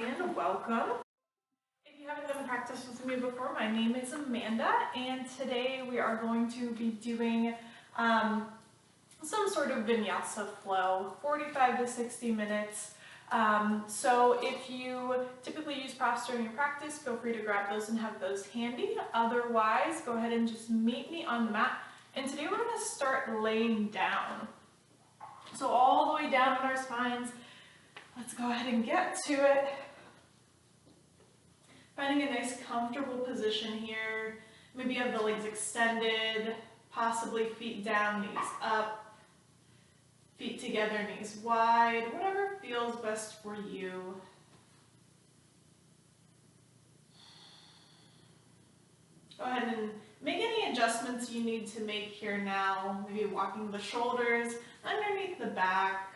and welcome. If you haven't done practice with me before, my name is Amanda, and today we are going to be doing some sort of vinyasa flow, 45 to 60 minutes. So if you typically use props during your practice, feel free to grab those and have those handy. Otherwise, go ahead and just meet me on the mat. And today we're going to start laying down. So all the way down in our spines. Let's go ahead and get to it. Finding a nice comfortable position here. Maybe you have the legs extended, possibly feet down, knees up, feet together, knees wide, whatever feels best for you. Go ahead and make any adjustments you need to make here now. Maybe walking the shoulders underneath the back.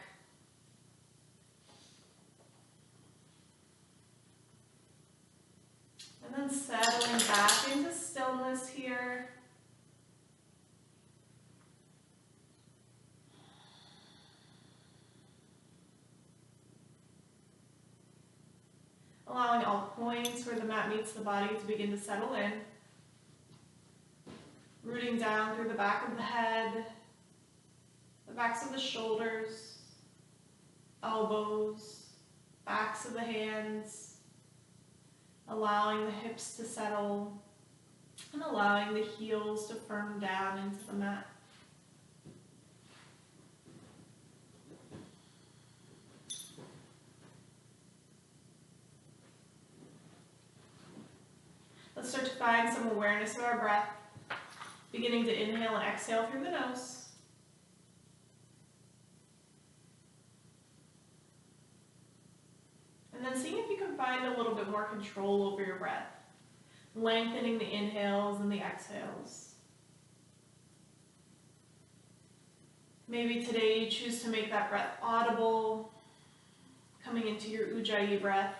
And then settling back into stillness here. Allowing all points where the mat meets the body to begin to settle in. Rooting down through the back of the head, the backs of the shoulders, elbows, backs of the hands. Allowing the hips to settle and allowing the heels to firm down into the mat. Let's start to find some awareness of our breath, beginning to inhale and exhale through the nose. And then seeing if you can find a little bit more control over your breath, lengthening the inhales and the exhales. Maybe today you choose to make that breath audible, coming into your Ujjayi breath.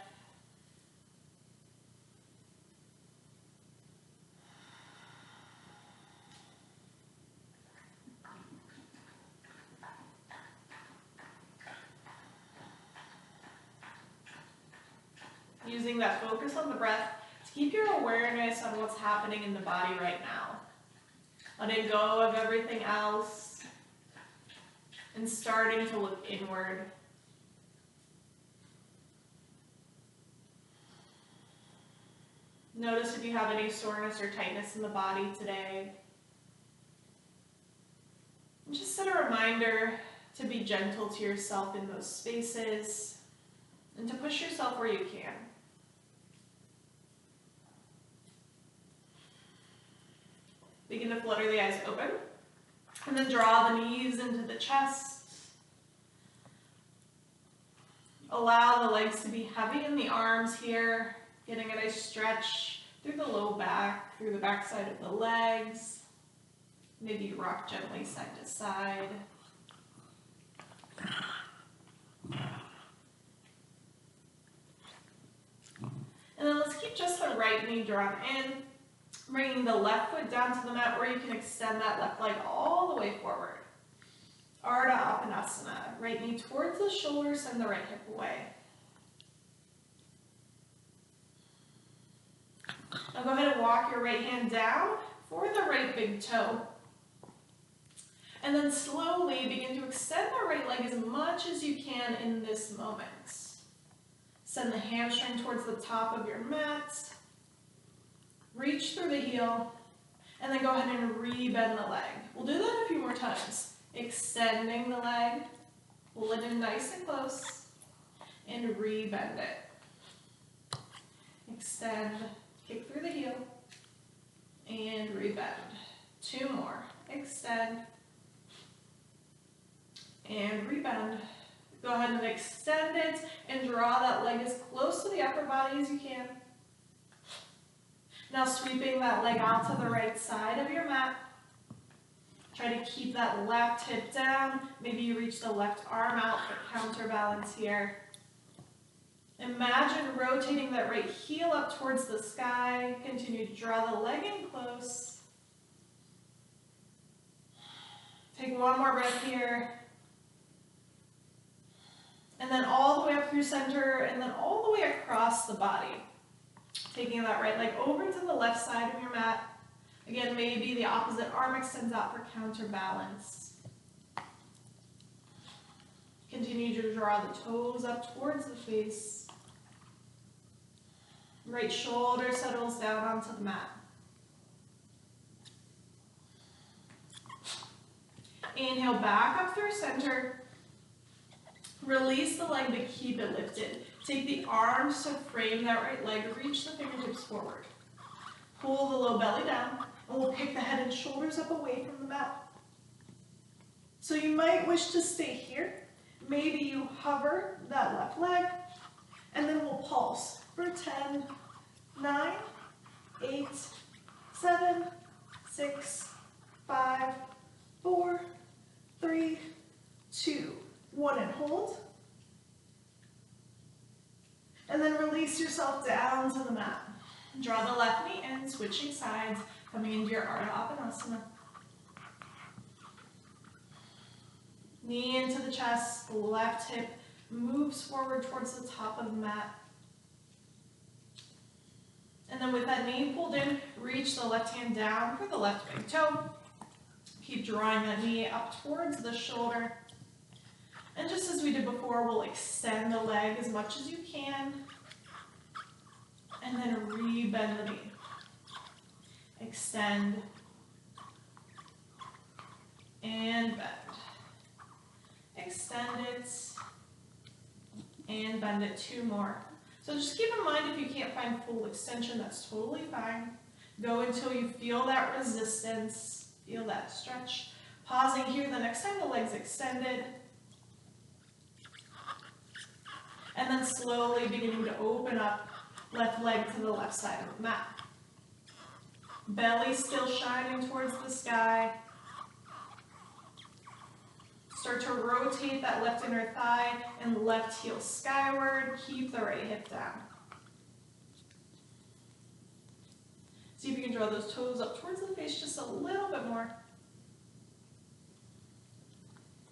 Using that focus on the breath to keep your awareness on what's happening in the body right now. Letting go of everything else and starting to look inward. Notice if you have any soreness or tightness in the body today. And just set a reminder to be gentle to yourself in those spaces and to push yourself where you can. Begin to flutter the eyes open, and then draw the knees into the chest. Allow the legs to be heavy in the arms here, getting a nice stretch through the low back, through the back side of the legs. Maybe you rock gently side to side. And then let's keep just the right knee drawn in. Bringing the left foot down to the mat where you can extend that left leg all the way forward. Ardha Appanasana. Right knee towards the shoulders and the right hip away. Now go ahead and walk your right hand down for the right big toe. And then slowly begin to extend the right leg as much as you can in this moment. Send the hamstring towards the top of your mat. Reach through the heel, and then go ahead and re-bend the leg. We'll do that a few more times. Extending the leg, pull it in nice and close, and re-bend it. Extend, kick through the heel, and re-bend. Two more. Extend, and re-bend. Go ahead and extend it, and draw that leg as close to the upper body as you can. Now sweeping that leg out to the right side of your mat. Try to keep that left hip down. Maybe you reach the left arm out for counterbalance here. Imagine rotating that right heel up towards the sky. Continue to draw the leg in close. Take one more breath here. And then all the way up up through center and then all the way across the body. Taking that right leg over to the left side of your mat. Again, maybe the opposite arm extends out for counterbalance. Continue to draw the toes up towards the face. Right shoulder settles down onto the mat. Inhale back up through center. Release the leg to keep it lifted. Take the arms to frame that right leg. Reach the fingertips forward. Pull the low belly down. And we'll pick the head and shoulders up away from the mat. So you might wish to stay here. Maybe you hover that left leg. And then we'll pulse for 10, 9, 8, 7, 6, 5, 4, 3, 2, 1, and hold. And then release yourself down to the mat. Draw the left knee in, switching sides, coming into your Ardha Appanasana. Knee into the chest, left hip moves forward towards the top of the mat. And then with that knee pulled in, reach the left hand down for the left big toe. Keep drawing that knee up towards the shoulder. And just as we did before, we'll extend the leg as much as you can. And then re-bend the knee. Extend. And bend. Extend it. And bend it 2 more. So just keep in mind if you can't find full extension, that's totally fine. Go until you feel that resistance, feel that stretch. Pausing here the next time the leg's extended. And then slowly beginning to open up left leg to the left side of the mat. Belly still shining towards the sky. Start to rotate that left inner thigh and left heel skyward. Keep the right hip down. See if you can draw those toes up towards the face just a little bit more.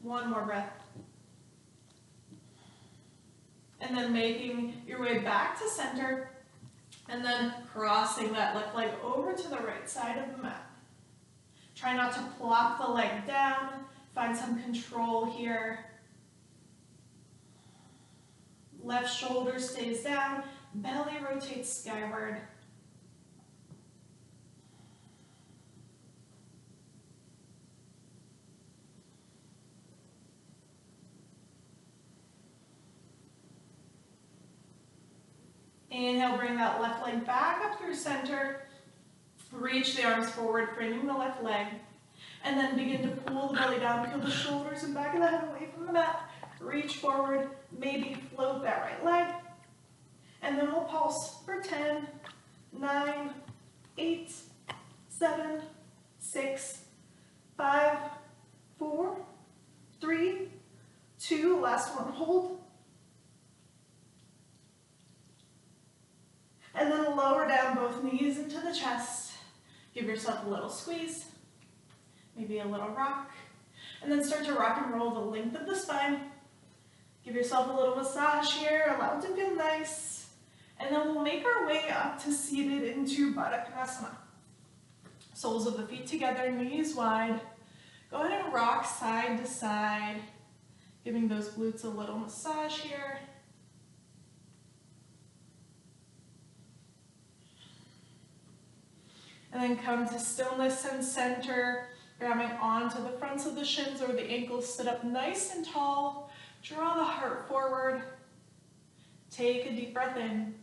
1 more breath. And then making your way back to center. And then crossing that left leg over to the right side of the mat. Try not to plop the leg down. Find some control here. Left shoulder stays down. Belly rotates skyward. Inhale, bring that left leg back up through center. Reach the arms forward, framing the left leg. And then begin to pull the belly down, peel the shoulders and back of the head away from the mat. Reach forward, maybe float that right leg. And then we'll pulse for 10, 9, 8, 7, 6, 5, 4, 3, 2, last one, hold. And then lower down both knees into the chest. Give yourself a little squeeze, maybe a little rock. And then start to rock and roll the length of the spine. Give yourself a little massage here, allow it to feel nice. And then we'll make our way up to seated into Barakasana. Soles of the feet together, knees wide. Go ahead and rock side to side, giving those glutes a little massage here. And then come to stillness and center, grabbing onto the fronts of the shins or the ankles, sit up nice and tall. Draw the heart forward. Take a deep breath in.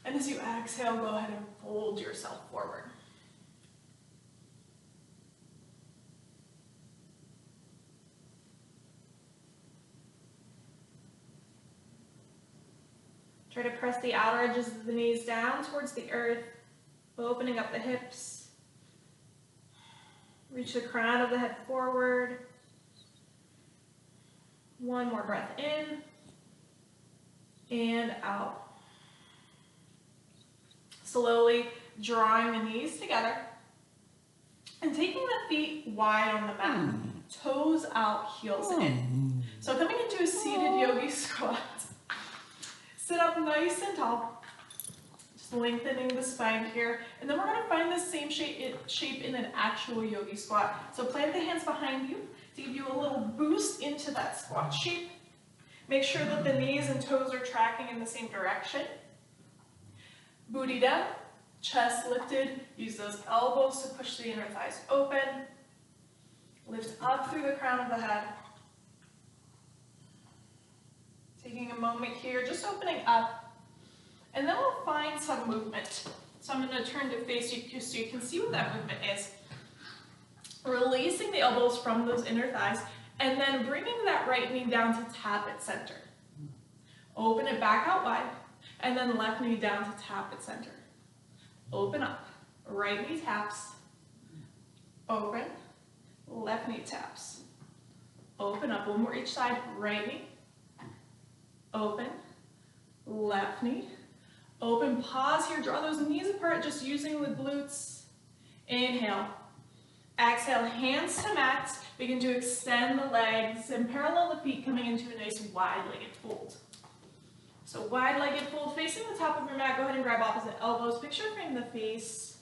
And as you exhale, go ahead and fold yourself forward. Try to press the outer edges of the knees down towards the earth. Opening up the hips. Reach the crown of the head forward. 1 more breath in and out. Slowly drawing the knees together and taking the feet wide on the mat. Toes out, heels in. So coming into a seated yogi squat. up nice and tall. Just lengthening the spine here. And then we're going to find the same shape in an actual yogi squat. So plant the hands behind you to give you a little boost into that squat shape. Make sure that the knees and toes are tracking in the same direction. Booty down, chest lifted. Use those elbows to push the inner thighs open. Lift up through the crown of the head. Taking a moment here, just opening up. And then we'll find some movement. So I'm going to turn to face you so you can see what that movement is. Releasing the elbows from those inner thighs, and then bringing that right knee down to tap at center. Open it back out wide, and then left knee down to tap at center. Open up, right knee taps, open, left knee taps. Open up, one more each side, right knee, open, left knee, open, pause here, draw those knees apart, just using the glutes. Inhale. Exhale, hands to mat. Begin to extend the legs and parallel the feet, coming into a nice wide-legged fold. So wide-legged fold, facing the top of your mat. Go ahead and grab opposite elbows. Picture frame the face.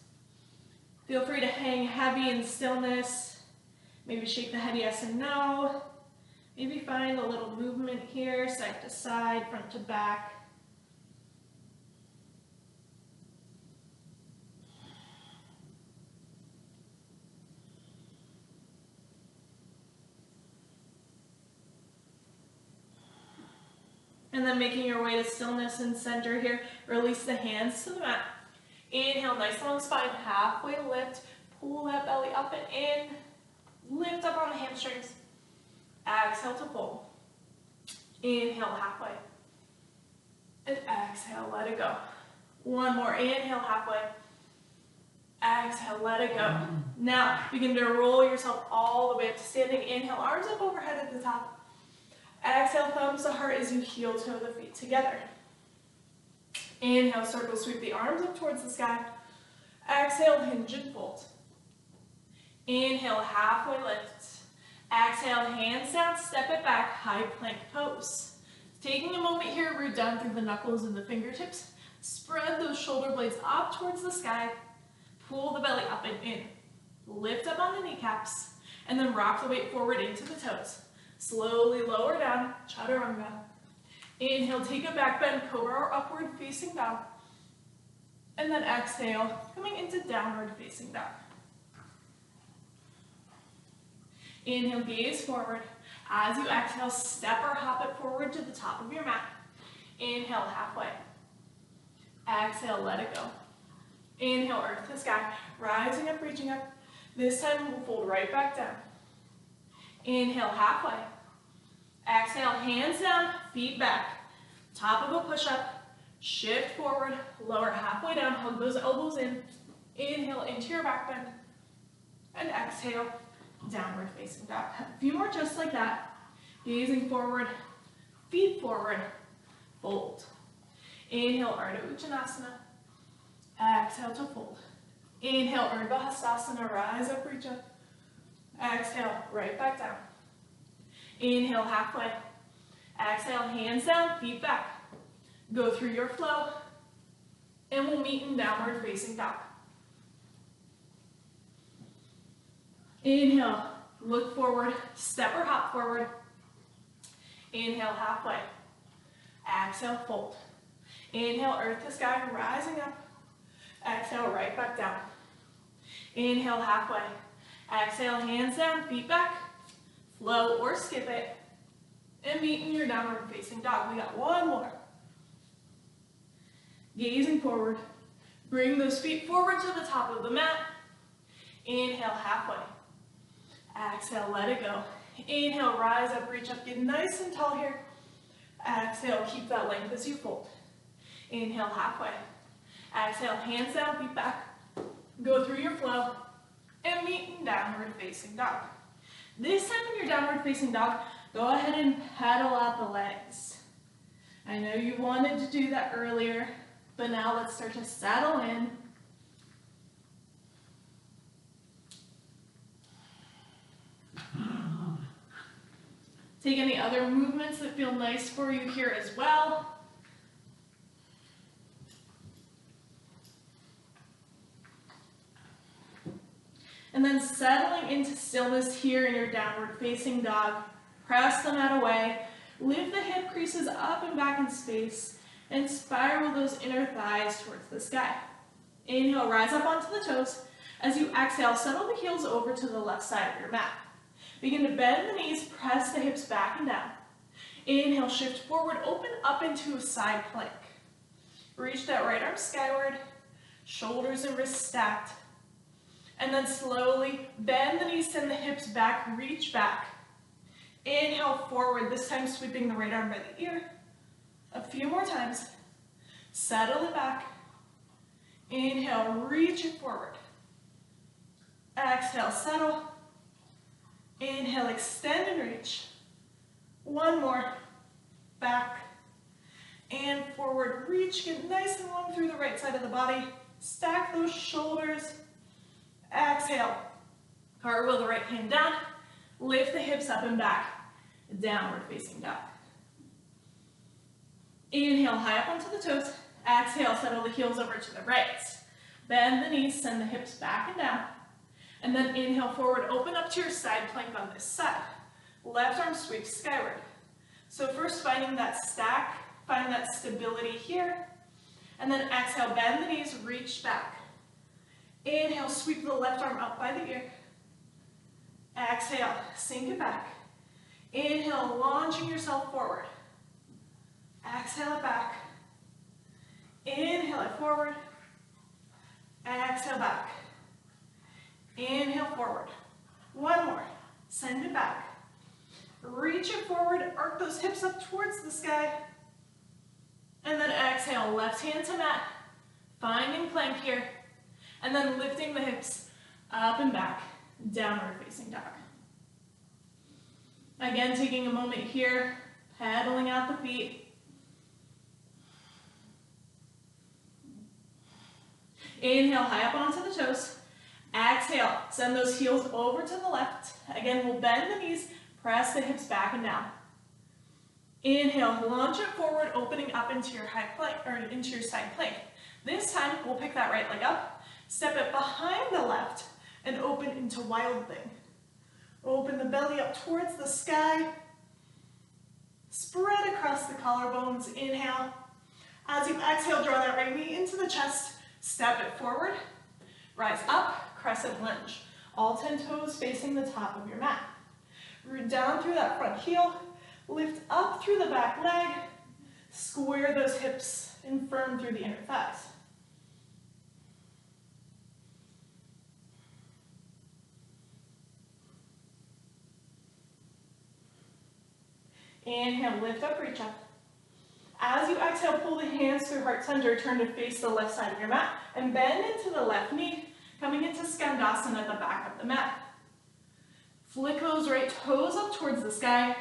Feel free to hang heavy in stillness. Maybe shake the head yes and no. Maybe find a little movement here, side to side, front to back. And then making your way to stillness and center here. Release the hands to the mat. Inhale, nice long spine, halfway lift. Pull that belly up and in. Lift up on the hamstrings. Exhale to fold. Inhale, halfway. And exhale, let it go. One more, inhale, halfway. Exhale, let it go. Now, begin to roll yourself all the way up to standing. Inhale, arms up overhead at the top. Exhale, thumbs to heart as you heel toe the feet together. Inhale, circle sweep the arms up towards the sky. Exhale, hinge and fold. Inhale, halfway lift. Exhale, hands down, step it back, high plank pose. Taking a moment here, root down through the knuckles and the fingertips. Spread those shoulder blades up towards the sky. Pull the belly up and in. Lift up on the kneecaps, and then rock the weight forward into the toes. Slowly lower down, chaturanga. Inhale, take a back bend, cobra or upward facing dog. And then exhale, coming into downward facing dog. Inhale, gaze forward. As you exhale, step or hop it forward to the top of your mat. Inhale, halfway. Exhale, let it go. Inhale, earth to sky, rising up, reaching up. This time we'll fold right back down. Inhale, halfway. Exhale, hands down, feet back. Top of a push-up. Shift forward, lower halfway down, hug those elbows in. Inhale into your back bend. And exhale, downward facing dog. A few more just like that. Gazing forward, feet forward, fold. Inhale, Ardha Uttanasana. Exhale to fold. Inhale, Urdhva Hastasana, rise up, reach up. Exhale, right back down. Inhale, halfway. Exhale, hands down, feet back. Go through your flow, and we'll meet in downward facing dog. Inhale, look forward, step or hop forward. Inhale, halfway. Exhale, fold. Inhale, earth to sky, rising up. Exhale, right back down. Inhale, halfway. Exhale, hands down, feet back. Flow or skip it. And meet in your downward facing dog. We got one more. Gazing forward. Bring those feet forward to the top of the mat. Inhale, halfway. Exhale, let it go. Inhale, rise up, reach up, get nice and tall here. Exhale, keep that length as you fold. Inhale, halfway. Exhale, hands down, feet back. Go through your flow and meet in downward facing dog. This time in your downward facing dog, go ahead and pedal out the legs. I know you wanted to do that earlier, but now let's start to settle in. Take any other movements that feel nice for you here as well. And then settling into stillness here in your downward facing dog. Press the mat away. Lift the hip creases up and back in space and spiral those inner thighs towards the sky. Inhale, rise up onto the toes. As you exhale, settle the heels over to the left side of your mat. Begin to bend the knees, press the hips back and down. Inhale, shift forward, open up into a side plank. Reach that right arm skyward, shoulders and wrists stacked. And then slowly bend the knees, send the hips back, reach back. Inhale forward, this time sweeping the right arm by the ear. A few more times. Settle it back. Inhale, reach it forward. Exhale, settle. Inhale, extend and reach. One more. Back and forward. Reach, get nice and long through the right side of the body. Stack those shoulders. Exhale. Cartwheel the right hand down. Lift the hips up and back. Downward facing dog. Inhale, high up onto the toes. Exhale, settle the heels over to the right. Bend the knees, send the hips back and down. And then inhale forward, open up to your side plank on this side. Left arm sweeps skyward. So first finding that stack, finding that stability here. And then exhale, bend the knees, reach back. Inhale, sweep the left arm up by the ear. Exhale, sink it back. Inhale, launching yourself forward. Exhale it back. Inhale it forward. Exhale back. Inhale forward. One more. Send it back. Reach it forward. Arc those hips up towards the sky. And then exhale. Left hand to mat. Finding plank here. And then lifting the hips up and back. Downward facing dog. Again, taking a moment here. Pedaling out the feet. Inhale, high up onto the toes. Exhale, send those heels over to the left. Again, we'll bend the knees, press the hips back and down. Inhale, launch it forward, opening up into your high plank, or into your side plank. This time, we'll pick that right leg up, step it behind the left, and open into wild thing. Open the belly up towards the sky. Spread across the collarbones, inhale. As you exhale, draw that right knee into the chest. Step it forward, rise up, crescent lunge. All 10 toes facing the top of your mat. Root down through that front heel, lift up through the back leg, square those hips and firm through the inner thighs. Inhale, lift up, reach up. As you exhale, pull the hands through heart center, turn to face the left side of your mat, and bend into the left knee, coming into Skandasana at the back of the mat. Flick those right toes up towards the sky,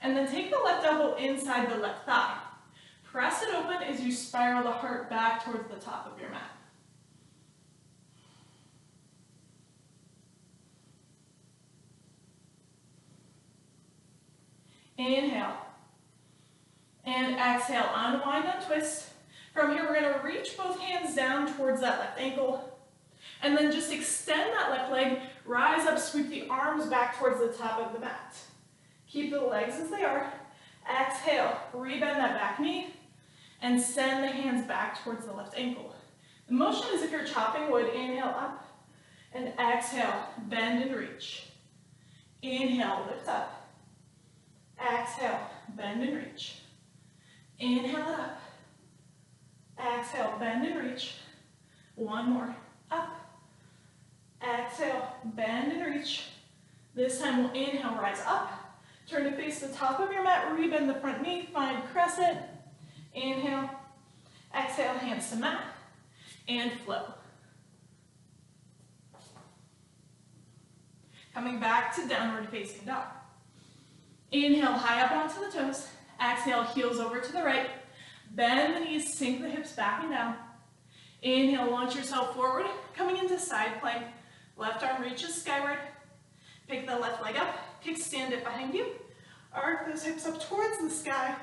and then take the left elbow inside the left thigh. Press it open as you spiral the heart back towards the top of your mat. Inhale. And exhale, unwind and twist. From here, we're gonna reach both hands down towards that left ankle. And then just extend that left leg, rise up, sweep the arms back towards the top of the mat. Keep the legs as they are. Exhale, rebend that back knee, and send the hands back towards the left ankle. The motion is if you're chopping wood, inhale up, and exhale, bend and reach. Inhale, lift up. Exhale, bend and reach. Inhale it up. Exhale, bend and reach. One more. Up. Exhale, bend and reach. This time we'll inhale, rise up. Turn to face the top of your mat, rebend the front knee, find crescent. Inhale. Exhale, hands to mat. And flow. Coming back to downward facing dog. Inhale, high up onto the toes. Exhale, heels over to the right. Bend the knees, sink the hips back and down. Inhale, launch yourself forward, coming into side plank. Left arm reaches skyward. Pick the left leg up, kickstand it behind you. Arc those hips up towards the sky.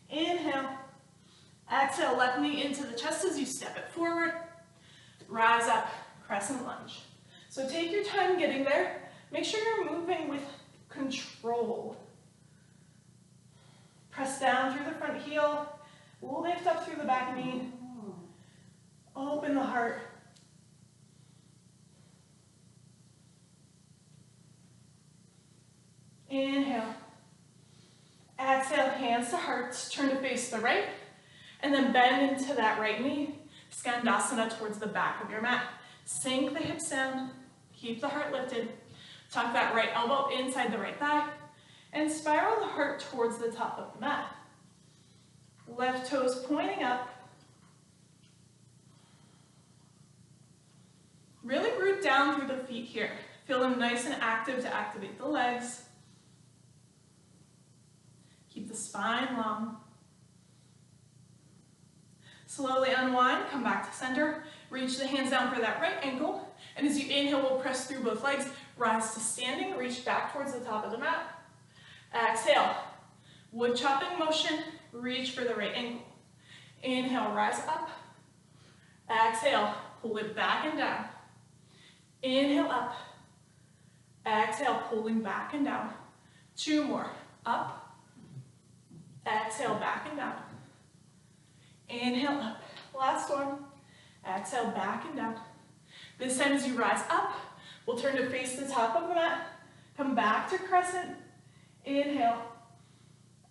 Inhale. Exhale, left knee into the chest as you step it forward. Rise up, crescent lunge. So take your time getting there. Make sure you're moving with control. Press down through the front heel. Lift up through the back knee. Open the heart. Inhale. Exhale, hands to hearts. Turn to face the right. And then bend into that right knee. Skandasana towards the back of your mat. Sink the hips down. Keep the heart lifted. Tuck that right elbow inside the right thigh. And spiral the heart towards the top of the mat. Left toes pointing up. Really root down through the feet here. Feel them nice and active to activate the legs. Keep the spine long. Slowly unwind, come back to center. Reach the hands down for that right ankle. And as you inhale, we'll press through both legs. Rise to standing, reach back towards the top of the mat. Exhale, wood chopping motion, reach for the right ankle. Inhale, rise up. Exhale, pull it back and down. Inhale, up. Exhale, pulling back and down. 2 more, up. Exhale, back and down. Inhale, up. Last one. Exhale, back and down. This time as you rise up, we'll turn to face the top of the mat. Come back to crescent. Inhale.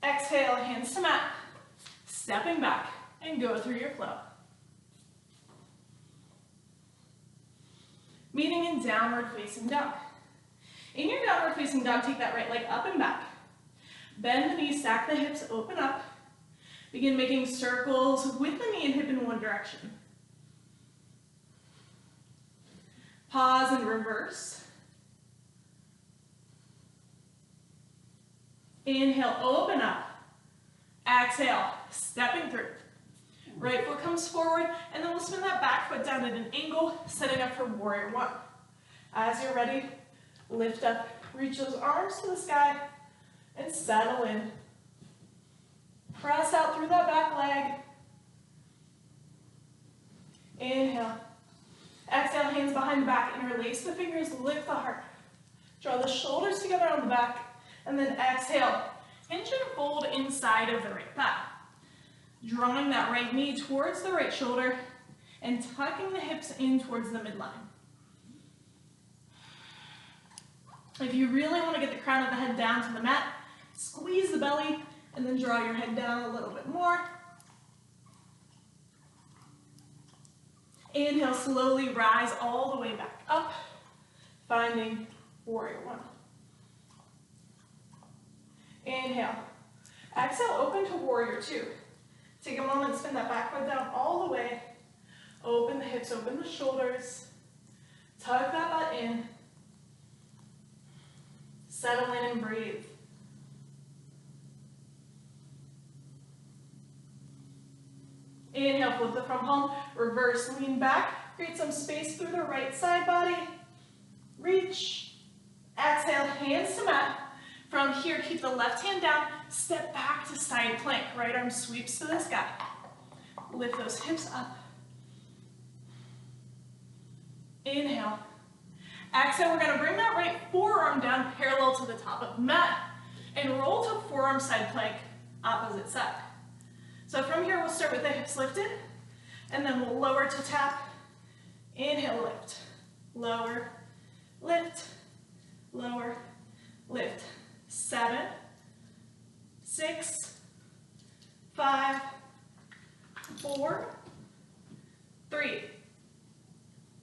Exhale, hands to mat. Stepping back and go through your flow. Meeting in downward facing dog. In your downward facing dog, take that right leg up and back. Bend the knees, stack the hips, open up. Begin making circles with the knee and hip in one direction. Pause and reverse. Inhale, open up. Exhale, stepping through. Right foot comes forward, and then we'll spin that back foot down at an angle, setting up for warrior one. As you're ready, lift up, reach those arms to the sky, and settle in. Press out through that back leg. Inhale. Exhale, hands behind the back, interlace the fingers, lift the heart. Draw the shoulders together on the back, and then exhale. Hinge and fold inside of the right thigh. Drawing that right knee towards the right shoulder, and tucking the hips in towards the midline. If you really want to get the crown of the head down to the mat, squeeze the belly, and then draw your head down a little bit more. Inhale, slowly rise all the way back up, finding warrior one. Inhale. Exhale, open to warrior two. Take a moment, spin that back foot down all the way. Open the hips, open the shoulders. Tug that butt in. Settle in and breathe. Inhale, flip the front palm, reverse, lean back, create some space through the right side body. Reach. Exhale, hands to mat. From here, keep the left hand down, step back to side plank. Right arm sweeps to the sky. Lift those hips up. Inhale. Exhale, we're gonna bring that right forearm down parallel to the top of the mat and roll to forearm side plank, opposite side. So from here, we'll start with the hips lifted, and then we'll lower to tap. Inhale, lift, lower, lift, lower, lift. 7, 6, 5, 4, 3.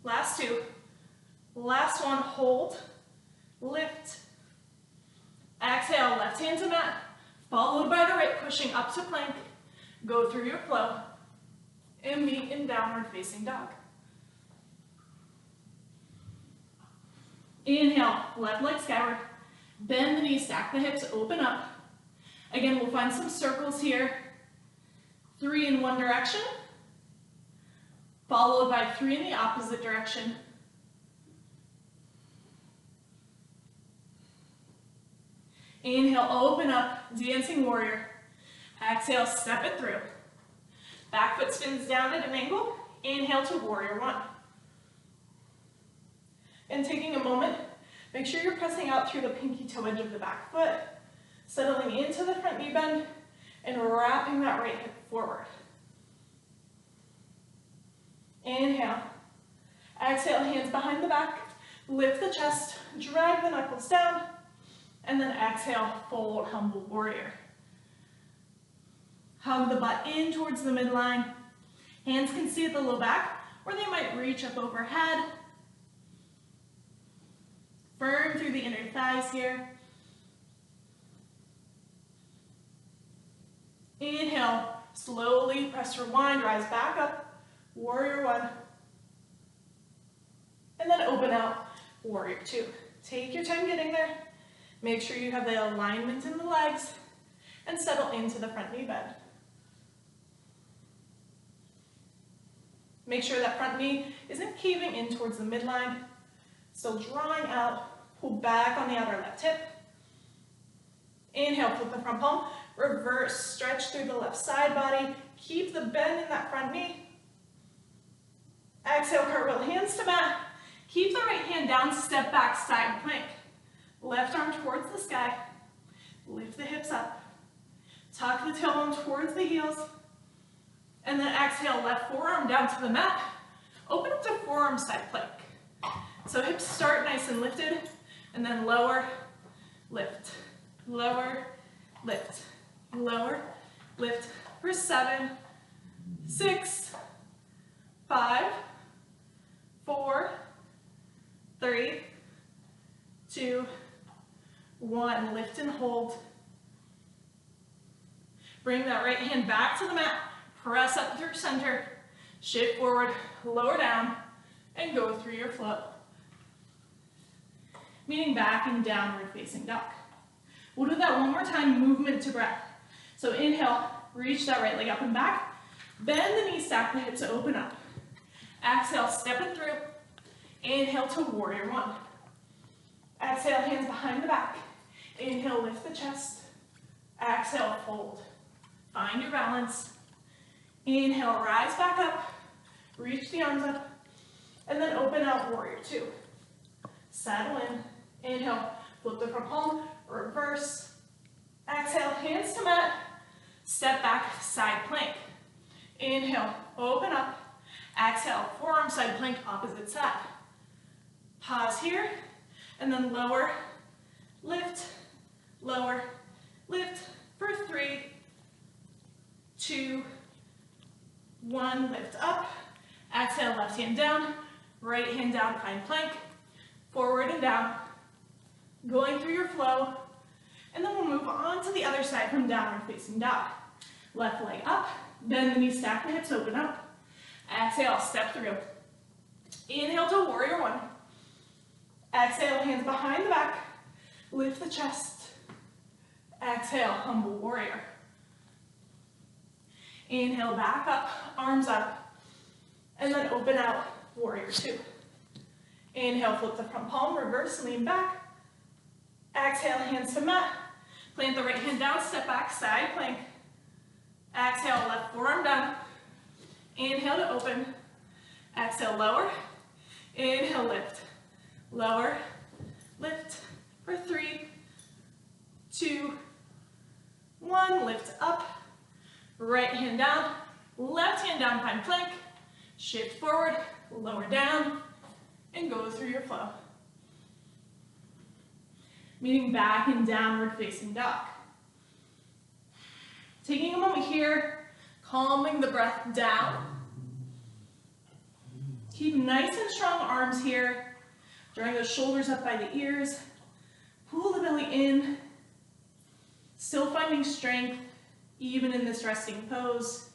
Last 2. Last one, hold, lift. Exhale, left hand to mat, followed by the right, pushing up to plank. Go through your flow, and meet in downward facing dog. Inhale, left leg skyward. Bend the knees, stack the hips, open up. Again, we'll find some circles here. 3 in one direction, followed by 3 in the opposite direction. Inhale, open up, dancing warrior. Exhale, step it through. Back foot spins down at an angle. Inhale to warrior one. And taking a moment, make sure you're pressing out through the pinky toe edge of the back foot, settling into the front knee bend, and wrapping that right hip forward. Inhale. Exhale, hands behind the back, lift the chest, drag the knuckles down, and then exhale, fold, humble warrior. Hug the butt in towards the midline. Hands can stay at the low back, or they might reach up overhead. Firm through the inner thighs here. Inhale, slowly press rewind, rise back up, warrior one. And then open out, warrior two. Take your time getting there. Make sure you have the alignment in the legs and settle into the front knee bend. Make sure that front knee isn't caving in towards the midline. Still drawing out, pull back on the outer left hip. Inhale, flip the front palm, reverse, stretch through the left side body. Keep the bend in that front knee. Exhale, cartwheel, hands to mat. Keep the right hand down, step back, side plank. Left arm towards the sky. Lift the hips up. Tuck the tailbone towards the heels. And then exhale, left forearm down to the mat. Open up to forearm side plank. So hips start nice and lifted, and then lower, lift, lower, lift, lower, lift for 7, 6, 5, 4, 3, 2, 1. Lift and hold. Bring that right hand back to the mat. Press up through center. Shift forward, lower down, and go through your flow. Meaning back in downward facing dog. We'll do that one more time, movement to breath. So inhale, reach that right leg up and back. Bend the knees, stack the hips, open up. Exhale, step it through. Inhale to warrior one. Exhale, hands behind the back. Inhale, lift the chest. Exhale, fold. Find your balance. Inhale, rise back up. Reach the arms up. And then open out, warrior two. Settle in. Inhale, flip the front palm, reverse. Exhale, hands to mat. Step back, side plank. Inhale, open up. Exhale, forearm side plank, opposite side. Pause here, and then lower, lift, lower, lift for 3, 2, 1, lift up. Exhale, left hand down, right hand down, pine plank, forward and down, going through your flow, and then we'll move on to the other side from downward facing dog. Left leg up, bend the knees, stack the hips, open up. Exhale, step through. Inhale to warrior one. Exhale, hands behind the back, lift the chest. Exhale, humble warrior. Inhale, back up, arms up, and then open out, warrior two. Inhale, flip the front palm, reverse, lean back. Exhale, hands to mat. Plant the right hand down, step back, side plank. Exhale, left forearm down. Inhale to open. Exhale, lower. Inhale, lift. Lower, lift for 3, 2, 1. Lift up. Right hand down, left hand down, pine plank. Shift forward, lower down, and go through your flow. Meeting back in downward facing dog. Taking a moment here, calming the breath down. Keep nice and strong arms here. Drawing those shoulders up by the ears. Pull the belly in. Still finding strength, even in this resting pose.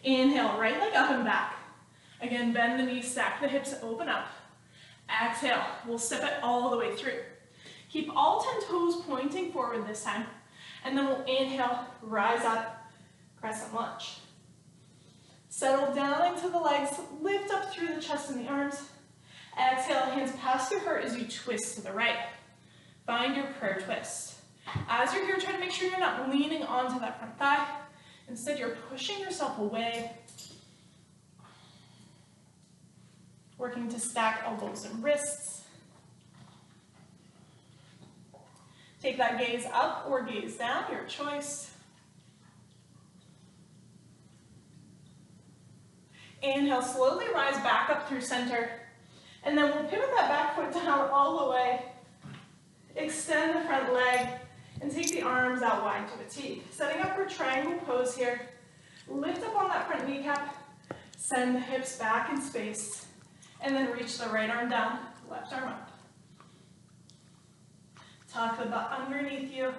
Inhale, right leg up and back. Again, bend the knees, stack the hips, open up. Exhale, we'll step it all the way through. Keep all 10 toes pointing forward this time. And then we'll inhale, rise up, crescent lunge. Settle down into the legs, lift up through the chest and the arms. Exhale, hands past your heart as you twist to the right. Find your prayer twist. As you're here, try to make sure you're not leaning onto that front thigh. Instead, you're pushing yourself away, working to stack elbows and wrists. Take that gaze up or gaze down, your choice. Inhale, slowly rise back up through center. And then we'll pivot that back foot down all the way. Extend the front leg and take the arms out wide to a T. Setting up for triangle pose here. Lift up on that front kneecap. Send the hips back in space. And then reach the right arm down, left arm up. Tuck the butt underneath you.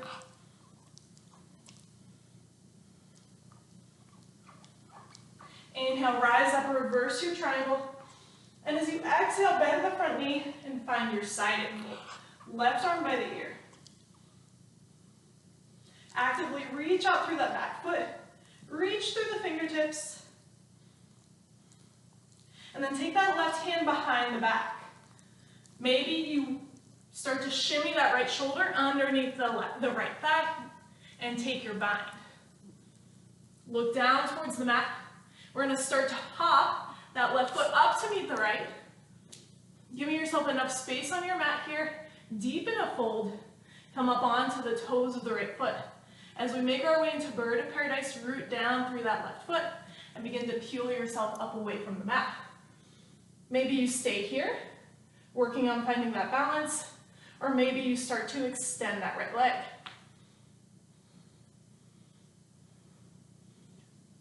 Inhale, rise up, reverse your triangle. And as you exhale, bend the front knee and find your side angle. Left arm by the ear. Actively reach out through that back foot. Reach through the fingertips. And then take that left hand behind the back. Maybe you start to shimmy that right shoulder underneath the right thigh and take your bind. Look down towards the mat. We're going to start to hop that left foot up to meet the right. Giving yourself enough space on your mat here. Deepen a fold. Come up onto the toes of the right foot. As we make our way into bird of paradise, root down through that left foot and begin to peel yourself up away from the mat. Maybe you stay here, working on finding that balance, or maybe you start to extend that right leg.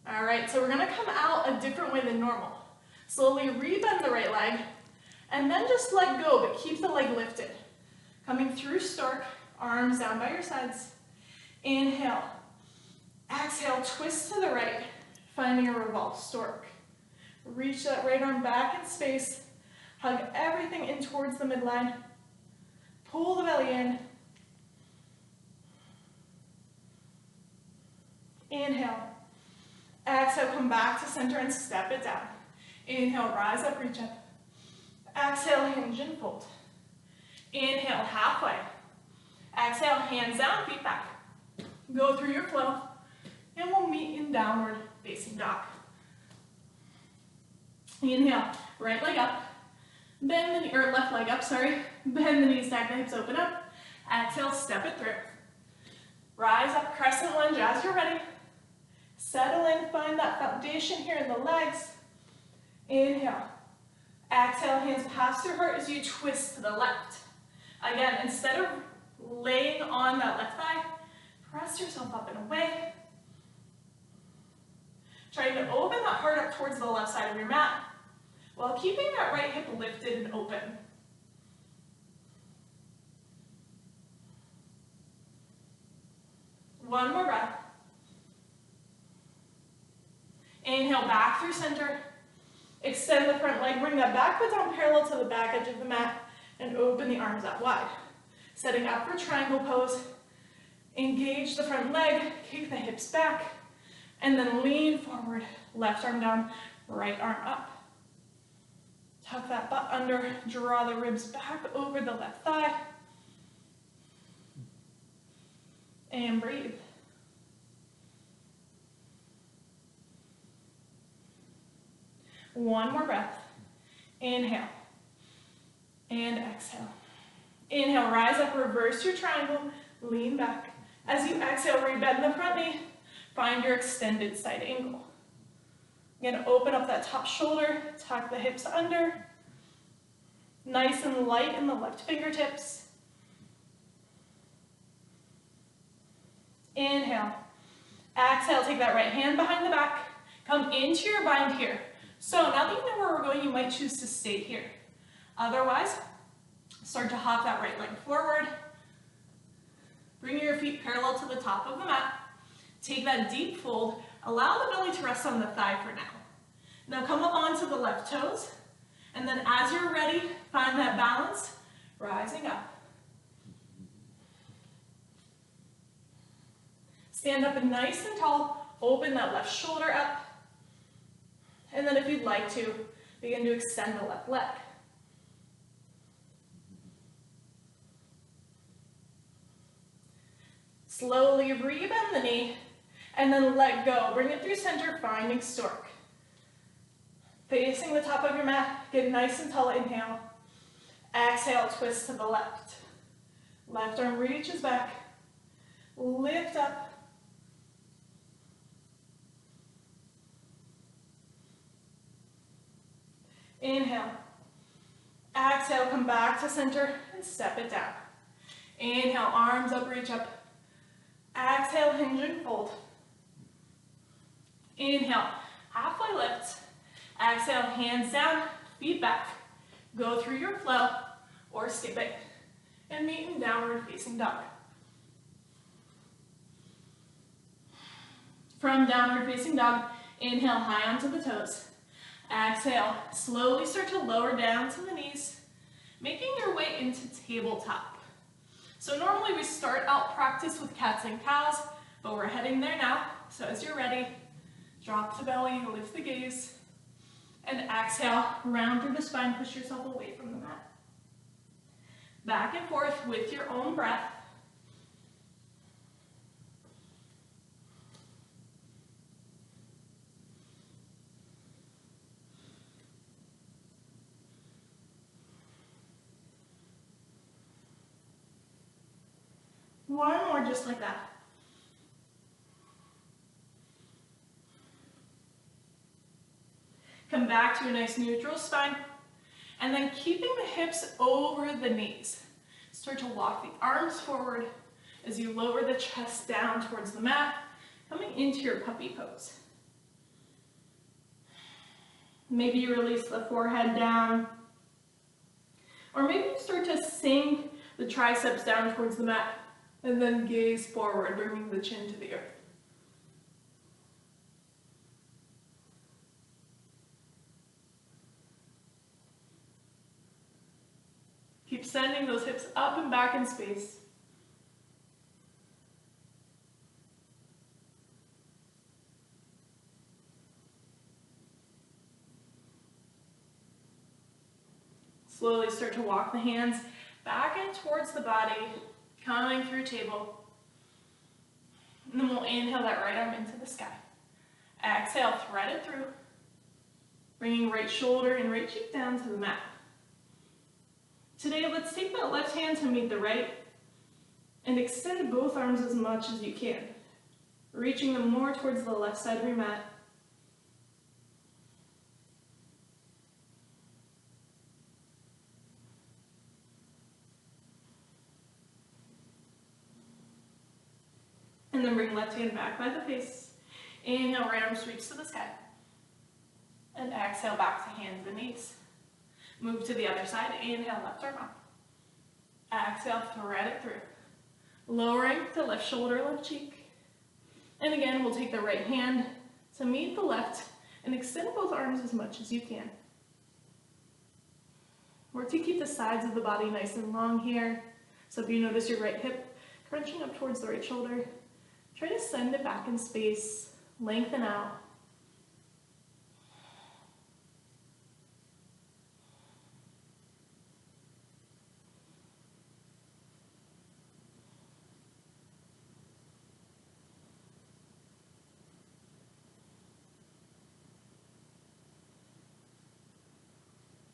All right, so we're gonna come out a different way than normal. Slowly rebend the right leg, and then just let go, but keep the leg lifted. Coming through stork, arms down by your sides. Inhale. Exhale, twist to the right, finding a revolved stork. Reach that right arm back in space. Hug everything in towards the midline. Pull the belly in. Inhale. Exhale, come back to center and step it down. Inhale, rise up, reach up. Exhale, hinge and fold. Inhale, halfway. Exhale, hands down, feet back. Go through your flow, and we'll meet in downward facing dog. Inhale, right leg up. Bend the knee, or left leg up, sorry. Bend the knees, stack the hips, open up. Exhale, step it through. Rise up, crescent lunge as you're ready. Settle in, find that foundation here in the legs. Inhale. Exhale, hands pass through heart as you twist to the left. Again, instead of laying on that left thigh, press yourself up and away. Trying to open that heart up towards the left side of your mat, while keeping that right hip lifted and open. One more breath. Inhale, back through center. Extend the front leg, bring that back foot down parallel to the back edge of the mat, and open the arms out wide. Setting up for triangle pose. Engage the front leg, kick the hips back, and then lean forward. Left arm down, right arm up. Tuck that butt under, draw the ribs back over the left thigh. And breathe. One more breath. Inhale. And exhale. Inhale, rise up, reverse your triangle, lean back. As you exhale, rebend the front knee. Find your extended side angle. Again, open up that top shoulder, tuck the hips under. Nice and light in the left fingertips. Inhale. Exhale, take that right hand behind the back. Come into your bind here. So now that you know where we're going, you might choose to stay here. Otherwise, start to hop that right leg forward. Bring your feet parallel to the top of the mat. Take that deep fold. Allow the belly to rest on the thigh for now. Now come up onto the left toes. And then as you're ready, find that balance, rising up. Stand up and nice and tall. Open that left shoulder up. And then if you'd like to, begin to extend the left leg. Slowly rebend the knee, and then let go. Bring it through center, finding stork. Facing the top of your mat, get nice and tall, inhale. Exhale, twist to the left. Left arm reaches back. Lift up. Inhale. Exhale, come back to center and step it down. Inhale, arms up, reach up. Exhale, hinge and fold. Inhale, halfway lift. Exhale, hands down, feet back. Go through your flow or skip it and meet in downward facing dog. From downward facing dog, inhale high onto the toes. Exhale, slowly start to lower down to the knees, making your way into tabletop. So normally we start out practice with cats and cows, but we're heading there now. So as you're ready, drop the belly, lift the gaze, and exhale, round through the spine, push yourself away from the mat. Back and forth with your own breath. One more just like that. Come back to a nice neutral spine. And then keeping the hips over the knees. Start to walk the arms forward as you lower the chest down towards the mat, coming into your puppy pose. Maybe you release the forehead down. Or maybe you start to sink the triceps down towards the mat and then gaze forward, bringing the chin to the earth. Keep sending those hips up and back in space. Slowly start to walk the hands back in towards the body, coming through table. And then we'll inhale that right arm into the sky. Exhale, thread it through. Bringing right shoulder and right cheek down to the mat. Today, let's take that left hand to meet the right and extend both arms as much as you can, reaching them more towards the left side of your mat. And then bring left hand back by the face. Inhale, right arm sweeps to the sky. And exhale, back to hands and knees. Move to the other side. Inhale, left arm up. Exhale, thread it through. Lowering to left shoulder, left cheek. And again, we'll take the right hand to meet the left and extend both arms as much as you can. Work to keep the sides of the body nice and long here. So if you notice your right hip crunching up towards the right shoulder, try to send it back in space, lengthen out.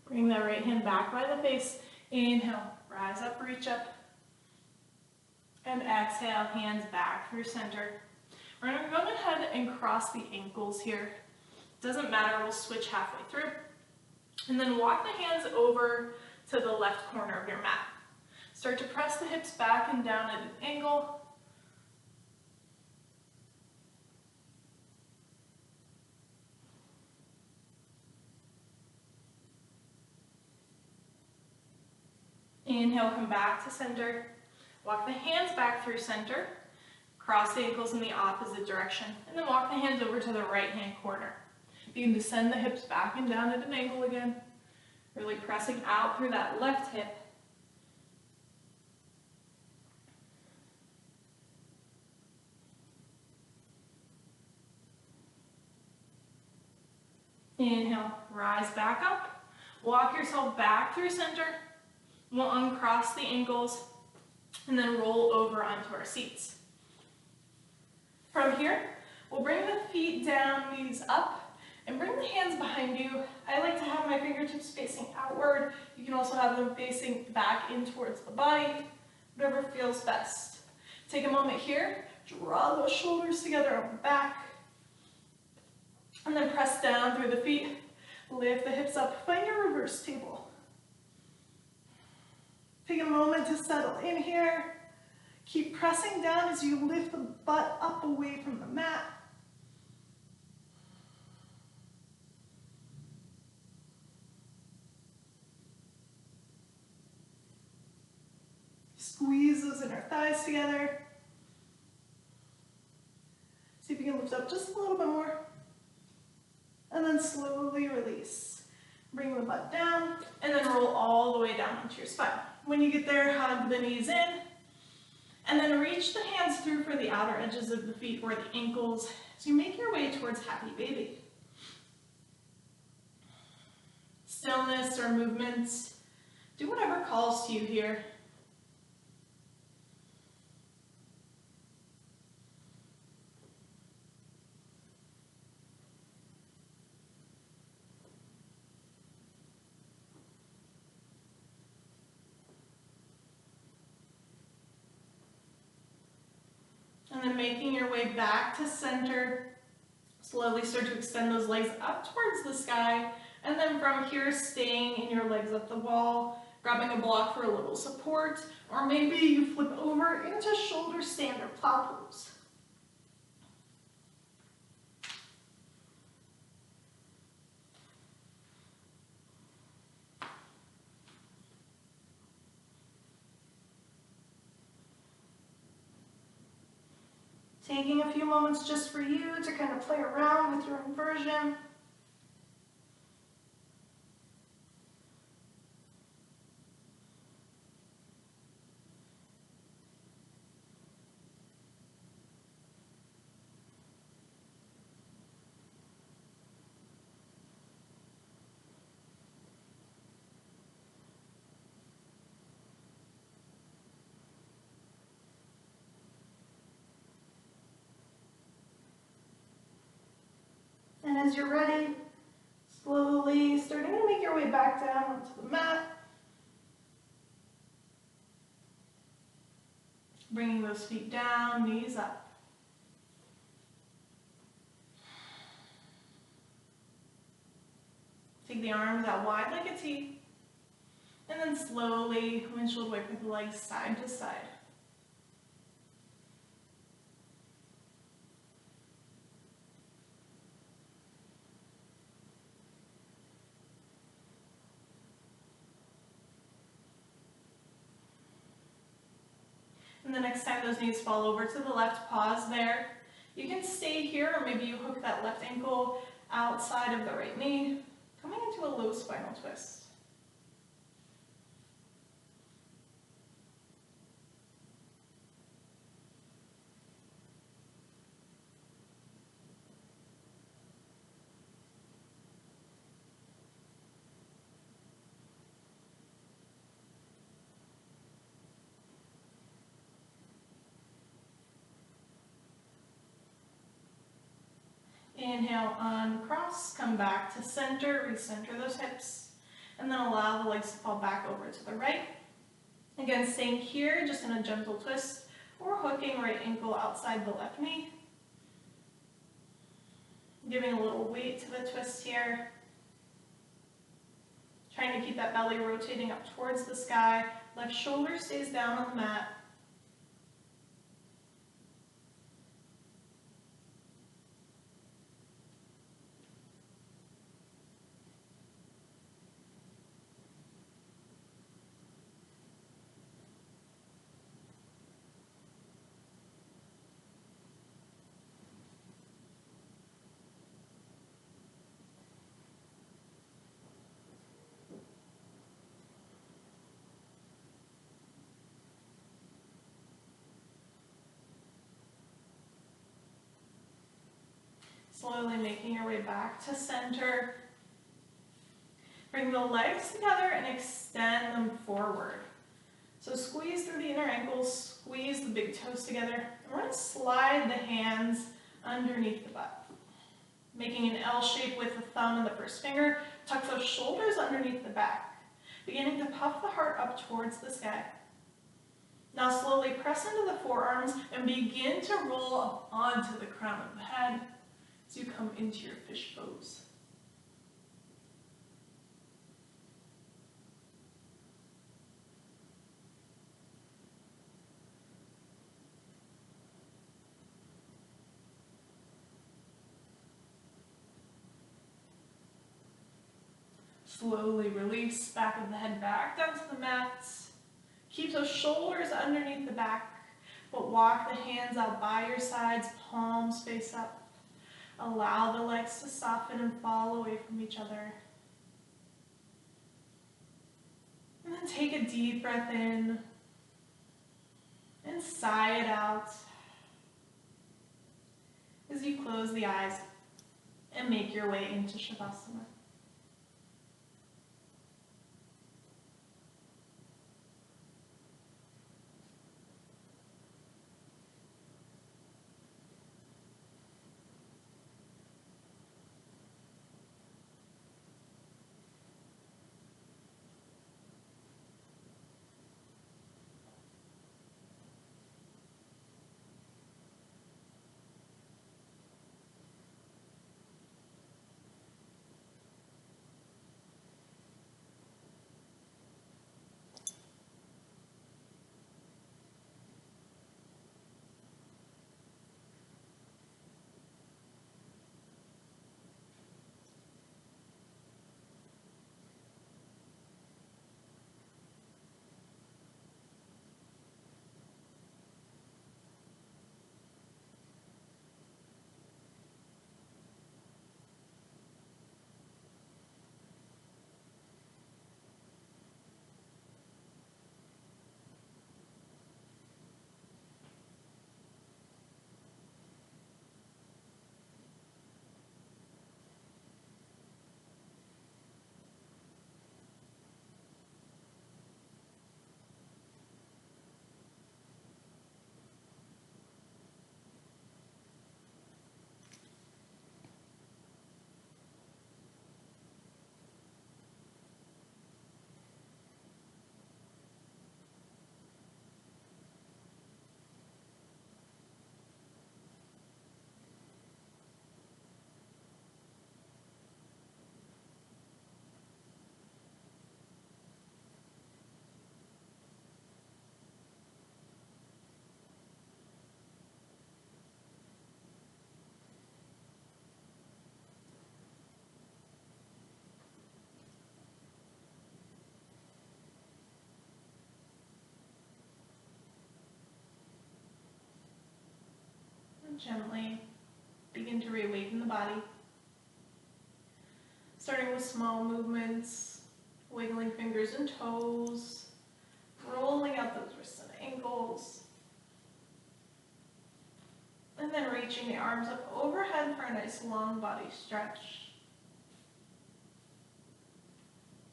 Bring that right hand back by the face. Inhale, rise up, reach up. And exhale, hands back through center. We're going to go ahead and cross the ankles here. Doesn't matter, we'll switch halfway through. And then walk the hands over to the left corner of your mat. Start to press the hips back and down at an angle. Inhale, come back to center. Walk the hands back through center. Cross the ankles in the opposite direction. And then walk the hands over to the right hand corner. Begin to send the hips back and down at an angle again. Really pressing out through that left hip. Inhale, rise back up. Walk yourself back through center. We'll uncross the ankles and then roll over onto our seats. From here, we'll bring the feet down, knees up, and bring the hands behind you. I like to have my fingertips facing outward. You can also have them facing back in towards the body, whatever feels best. Take a moment here, draw those shoulders together on the back, and then press down through the feet. Lift the hips up, find your reverse table. Take a moment to settle in here. Keep pressing down as you lift the butt up away from the mat. Squeeze those inner thighs together. See if you can lift up just a little bit more. And then slowly release. Bring the butt down, and then roll all the way down onto your spine. When you get there, hug the knees in, and then reach the hands through for the outer edges of the feet or the ankles as you make your way towards happy baby. Stillness or movements, do whatever calls to you here. And then making your way back to center, slowly start to extend those legs up towards the sky. And then from here, staying in your legs at the wall, grabbing a block for a little support, or maybe you flip over into shoulder stand or plow pose. Taking a few moments just for you to kind of play around with your inversion. And as you're ready, slowly starting to make your way back down onto the mat. Bringing those feet down, knees up. Take the arms out wide like a T. And then slowly windshield wipe the legs side to side. And the next time those knees fall over to the left, pause there. You can stay here, or maybe you hook that left ankle outside of the right knee, coming into a low spinal twist. Inhale, uncross, come back to center, recenter those hips, and then allow the legs to fall back over to the right. Again, staying here, just in a gentle twist, or hooking right ankle outside the left knee. Giving a little weight to the twist here. Trying to keep that belly rotating up towards the sky. Left shoulder stays down on the mat. Slowly making your way back to center. Bring the legs together and extend them forward. So squeeze through the inner ankles, squeeze the big toes together, and we're going to slide the hands underneath the butt. Making an L shape with the thumb and the first finger, tuck those shoulders underneath the back, beginning to puff the heart up towards the sky. Now slowly press into the forearms and begin to roll up onto the crown of the head as you come into your fish pose. Slowly release back of the head back down to the mat. Keep those shoulders underneath the back, but walk the hands out by your sides, palms face up. Allow the legs to soften and fall away from each other. And then take a deep breath in and sigh it out as you close the eyes and make your way into Shavasana. Gently begin to reawaken the body, starting with small movements, wiggling fingers and toes, rolling out those wrists and ankles, and then reaching the arms up overhead for a nice long body stretch.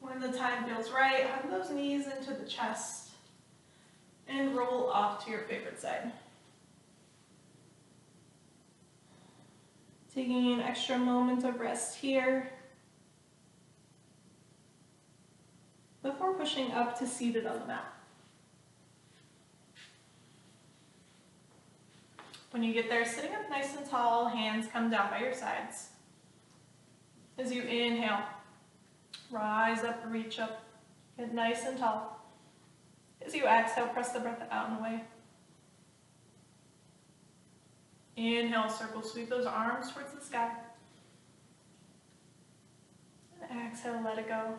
When the time feels right, hug those knees into the chest and roll off to your favorite side. Taking an extra moment of rest here before pushing up to seated on the mat. When you get there, sitting up nice and tall, hands come down by your sides. As you inhale, rise up, reach up, get nice and tall. As you exhale, press the breath out and away. Inhale, circle, sweep those arms towards the sky. And exhale, let it go.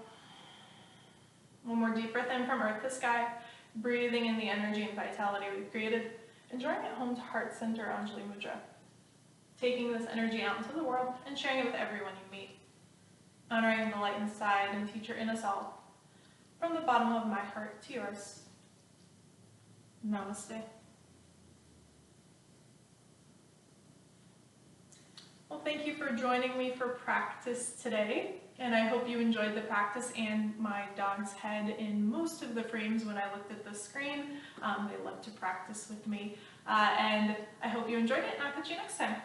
One more deep breath in from earth to sky, breathing in the energy and vitality we've created, and drawing it home to heart center Anjali Mudra. Taking this energy out into the world and sharing it with everyone you meet. Honoring the light inside and teacher in us all. From the bottom of my heart to yours. Namaste. Well, thank you for joining me for practice today. And I hope you enjoyed the practice and my dog's head in most of the frames when I looked at the screen. They love to practice with me. And I hope you enjoyed it, and I'll catch you next time.